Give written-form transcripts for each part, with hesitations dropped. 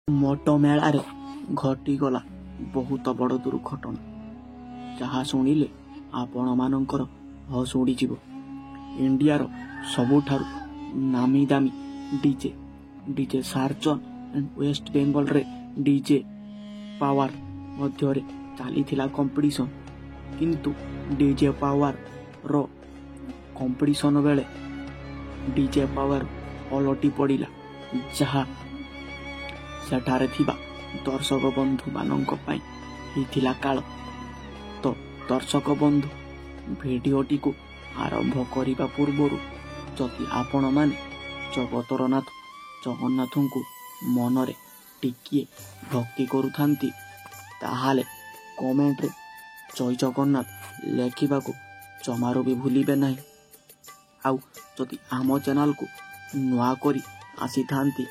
ମୋଟ ମେଳାରେ ଘଟିଗଲା ବହୁତ ବଡ଼ ଦୁର୍ଘଟଣା, ଯାହା ଶୁଣିଲେ ଆପଣମାନଙ୍କର ହୋସ୍ ଉଡ଼ିଯିବ। ଇଣ୍ଡିଆର ସବୁଠାରୁ ନାମୀ ଦାମୀ ଡିଜେ ସାର୍ଜନ ଆଣ୍ଡ ୱେଷ୍ଟ ବେଙ୍ଗଲରେ ଡିଜେ ପାୱାର ମଧ୍ୟରେ ଚାଲିଥିଲା କମ୍ପିଟିସନ୍। କିନ୍ତୁ ଡିଜେ ପାୱାରର କମ୍ପିଟିସନ୍ ବେଳେ ଡିଜେ ପାୱାର ଓଲଟି ପଡ଼ିଲା, ଯାହା ସେଠାରେ ଥିବା ଦର୍ଶକ ବନ୍ଧୁମାନଙ୍କ ପାଇଁ ହେଇଥିଲା କାଳ। ତ ଦର୍ଶକ ବନ୍ଧୁ, ଭିଡ଼ିଓଟିକୁ ଆରମ୍ଭ କରିବା ପୂର୍ବରୁ ଯଦି ଆପଣମାନେ ଜଗତର ନାଥ ଜଗନ୍ନାଥଙ୍କୁ ମନରେ ଟିକିଏ ଭକ୍ତି କରୁଥାନ୍ତି, ତାହେଲେ କମେଣ୍ଟରେ ଜୟ ଜଗନ୍ନାଥ ଲେଖିବାକୁ ଜମାରୁ ବି ଭୁଲିବେ ନାହିଁ। ଆଉ ଯଦି ଆମ ଚ୍ୟାନେଲକୁ ନୂଆ କରି ଆସିଥାନ୍ତି,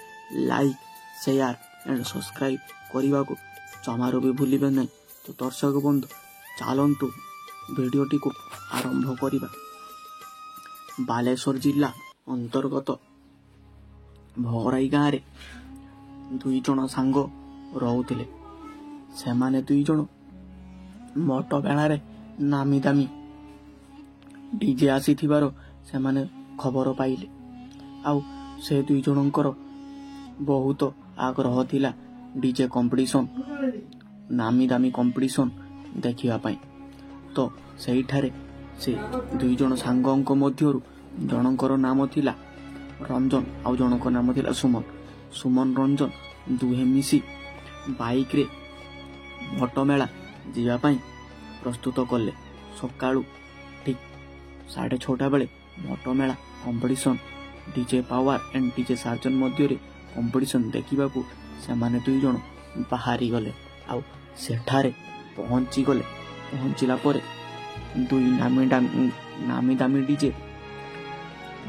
ଲାଇକ୍, ସେୟାର ଆଣ୍ଡ ସବସ୍କ୍ରାଇବ୍ କରିବାକୁ ଜମାରୁ ବି ଭୁଲିବେ ନାହିଁ। ତ ଦର୍ଶକ ବନ୍ଧୁ, ଚାଲନ୍ତୁ ଭିଡ଼ିଓଟିକୁ ଆରମ୍ଭ କରିବା। ବାଲେଶ୍ୱର ଜିଲ୍ଲା ଅନ୍ତର୍ଗତ ଭଗରାଇ ଗାଁରେ ଦୁଇ ଜଣ ସାଙ୍ଗ ରହୁଥିଲେ। ସେମାନେ ଦୁଇ ଜଣ ମୋଟ ମେଳାରେ ନାମୀ ଦାମୀ ଡିଜେ ଆସିଥିବାର ସେମାନେ ଖବର ପାଇଲେ। ଆଉ ସେ ଦୁଇ ଜଣଙ୍କର ବହୁତ ଆଗ୍ରହ ଥିଲା ଡିଜେ କମ୍ପିଟିସନ୍, ନାମୀ ଦାମୀ କମ୍ପିଟିସନ୍ ଦେଖିବା ପାଇଁ। ତ ସେଇଠାରେ ସେ ଦୁଇ ଜଣ ସାଙ୍ଗଙ୍କ ମଧ୍ୟରୁ ଜଣଙ୍କର ନାମ ଥିଲା ରଞ୍ଜନ, ଆଉ ଜଣଙ୍କ ନାମ ଥିଲା ସୁମନ ରଞ୍ଜନ ଦୁହେଁ ମିଶି ବାଇକ୍ରେ ମୋଟ ମେଳା ଯିବା ପାଇଁ ପ୍ରସ୍ତୁତ କଲେ। ସକାଳୁ ଠିକ୍ 6:30 ବେଳେ ମୋଟ ମେଳା competition DJ Power and DJ Sarjan ମଧ୍ୟରେ କମ୍ପିଟିସନ୍ ଦେଖିବାକୁ ସେମାନେ ଦୁଇ ଜଣ ବାହାରି ଗଲେ। ଆଉ ସେଠାରେ ପହଞ୍ଚିଲା ପରେ ଦୁଇ ନାମୀ ଦାମୀ ଡିଜେ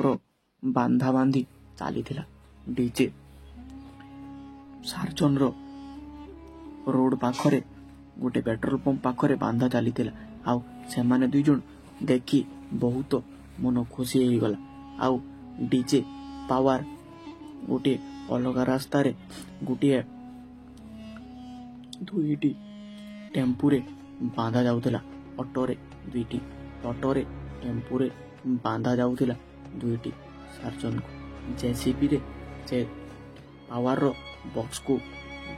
ର ବାନ୍ଧା ବାନ୍ଧି ଚାଲିଥିଲା। ଡିଜେ ସାର୍ଜନର ରୋଡ ପାଖରେ ଗୋଟେ ପେଟ୍ରୋଲ ପମ୍ପ ପାଖରେ ବାନ୍ଧା ଚାଲିଥିଲା। ଆଉ ସେମାନେ ଦୁଇ ଜଣ ଦେଖି ବହୁତ ମନ ଖୁସି ହେଇଗଲା। ଆଉ ଡିଜେ ପାୱାର ଗୋଟିଏ ଅଲଗା ରାସ୍ତାରେ ଦୁଇଟି ଟେମ୍ପୁରେ ବାନ୍ଧା ଯାଉଥିଲା। ଟେମ୍ପୁରେ ବାନ୍ଧା ଯାଉଥିଲା ଦୁଇଟି ସାର୍ଜନକୁ। ଜେସିବିରେ ସେ ପାୱାରର ବକ୍ସକୁ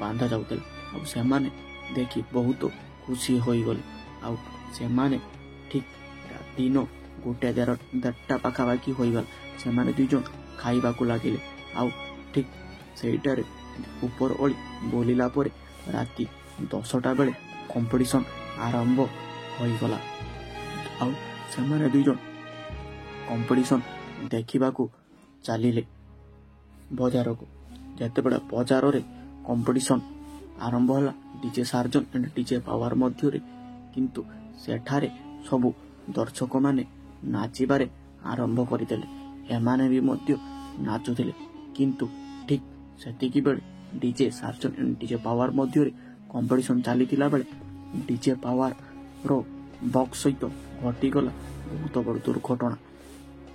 ବାନ୍ଧା ଯାଉଥିଲା। ଆଉ ସେମାନେ ଦେଖି ବହୁତ ଖୁସି ହୋଇଗଲେ। ଆଉ ସେମାନେ ଠିକ୍ ଦିନ 1:30 ପାଖାପାଖି ହୋଇଗଲା। ସେମାନେ ଦୁଇ ଜଣ ଖାଇବାକୁ ଲାଗିଲେ। ଆଉ ଠିକ୍ ସେଇଟାରେ ଉପର ଓଳି ବୋଲିଲା ପରେ ରାତି 10ଟା ବେଳେ କମ୍ପିଟିସନ୍ ଆରମ୍ଭ ହୋଇଗଲା। ଆଉ ସେମାନେ ଦୁଇ ଜଣ କମ୍ପିଟିସନ୍ ଦେଖିବାକୁ ଚାଲିଲେ ବଜାରକୁ। ଯେତେବେଳେ ବଜାରରେ କମ୍ପିଟିସନ୍ ଆରମ୍ଭ ହେଲା DJ Sarjan and DJ Power ମଧ୍ୟରେ, କିନ୍ତୁ ସେଠାରେ ସବୁ ଦର୍ଶକମାନେ ନାଚିବାରେ ଆରମ୍ଭ କରିଦେଲେ। ଏମାନେ ବି ମଧ୍ୟ ନାଚୁଥିଲେ। କିନ୍ତୁ ଠିକ୍ ସେତିକି ବେଳେ DJ Sarjan and DJ Power ମଧ୍ୟରେ କମ୍ପିଟିସନ୍ ଚାଲିଥିଲା ବେଳେ ଡିଜେ ପାୱାରର ବକ୍ସ ସହିତ ଘଟିଗଲା ବହୁତ ବଡ଼ ଦୁର୍ଘଟଣା।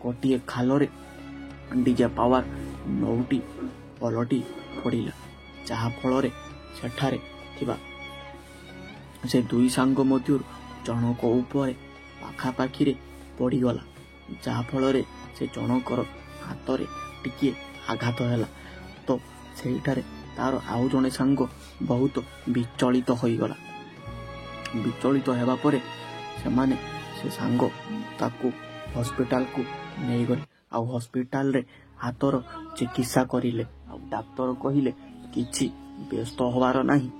ଗୋଟିଏ ଖାଲରେ ଡିଜେ ପାୱାର ନୌଟି ଓଲଟି ପଡ଼ିଲା, ଯାହାଫଳରେ ସେଠାରେ ଥିବା ସେ ଦୁଇ ସାଙ୍ଗ ମଧ୍ୟରୁ ଜଣଙ୍କ ଉପରେ ପାଖାପାଖିରେ ପଡ଼ିଗଲା, ଯାହାଫଳରେ ସେ ଜଣଙ୍କର ହାତରେ ଟିକିଏ ଆଘାତ ହେଲା। ତ ସେଇଠାରେ ତାର ଆଉ ଜଣେ ସାଙ୍ଗ ବହୁତ ବିଚଳିତ ହୋଇଗଲା। ବିଚଳିତ ହେବା ପରେ ସେମାନେ ସେ ସାଙ୍ଗ ତାକୁ ହସ୍ପିଟାଲକୁ ନେଇଗଲେ। ଆଉ ହସ୍ପିଟାଲରେ ହାତର ଚିକିତ୍ସା କରିଲେ। ଆଉ ଡାକ୍ତର କହିଲେ କିଛି ବ୍ୟସ୍ତ ହେବାର ନାହିଁ,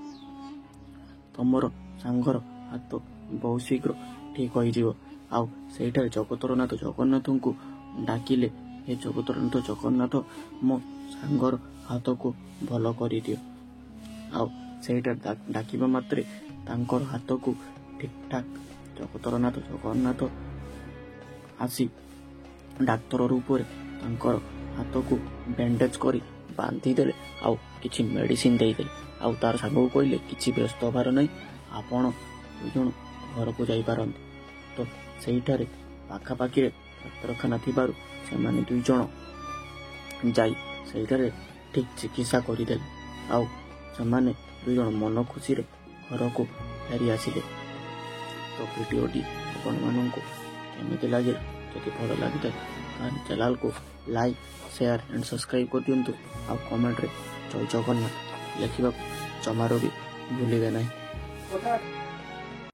ତମର ସାଙ୍ଗର ହାତ ବହୁତ ଶୀଘ୍ର ଠିକ୍ ହୋଇଯିବ। ଆଉ ସେଇଠାରେ ଜଗତର ନାଥ ଜଗନ୍ନାଥଙ୍କୁ ଡାକିଲେ, ହେ ଜଗତର ନାଥ ଜଗନ୍ନାଥ, ମୋ ସାଙ୍ଗର ହାତକୁ ଭଲ କରିଦିଅ। ଆଉ ସେଇଟା ଡାକିବା ମାତ୍ରେ ତାଙ୍କର ହାତକୁ ଠିକ୍ ଠାକ୍ ଜଗତର ନାଥ ଜଗନ୍ନାଥ ଆସି ଡାକ୍ତର ରୂପରେ ତାଙ୍କର ହାତକୁ ବ୍ୟାଣ୍ଡେଜ କରି ବାନ୍ଧିଦେଲେ। ଆଉ କିଛି ମେଡ଼ିସିନ ଦେଇଦେଲେ। ଆଉ ତାର ସାଙ୍ଗକୁ କହିଲେ କିଛି ବ୍ୟସ୍ତ ହେବାର ନାହିଁ, ଆପଣ ଦୁଇ ଜଣ ଘରକୁ ଯାଇପାରନ୍ତି। ତ ସେଇଠାରେ ପାଖାପାଖିରେ ଡାକ୍ତରଖାନା ଥିବାରୁ ସେମାନେ ଦୁଇ ଜଣ ଯାଇ ସେଇଠାରେ ଠିକ୍ ଚିକିତ୍ସା କରିଦେଲେ। ଆଉ ସେମାନେ ଦୁଇ ଜଣ ମନ ଖୁସିରେ ଘରକୁ ଫେରି ଆସିଲେ। ତ ଭିଡ଼ିଓଟି ଆପଣମାନଙ୍କୁ କେମିତି ଲାଗିଲା? ଯଦି ଭଲ ଲାଗିଥାଏ ତାହେଲେ ଚ୍ୟାନେଲକୁ ଲାଇକ୍, ସେୟାର ଆଣ୍ଡ ସବସ୍କ୍ରାଇବ୍ କରିଦିଅନ୍ତୁ। ଆଉ କମେଣ୍ଟରେ ଜୟ ଜଗନ୍ନାଥ ଲେଖିବାକୁ ଜମାରୁ ବି ଭୁଲିବେ ନାହିଁ।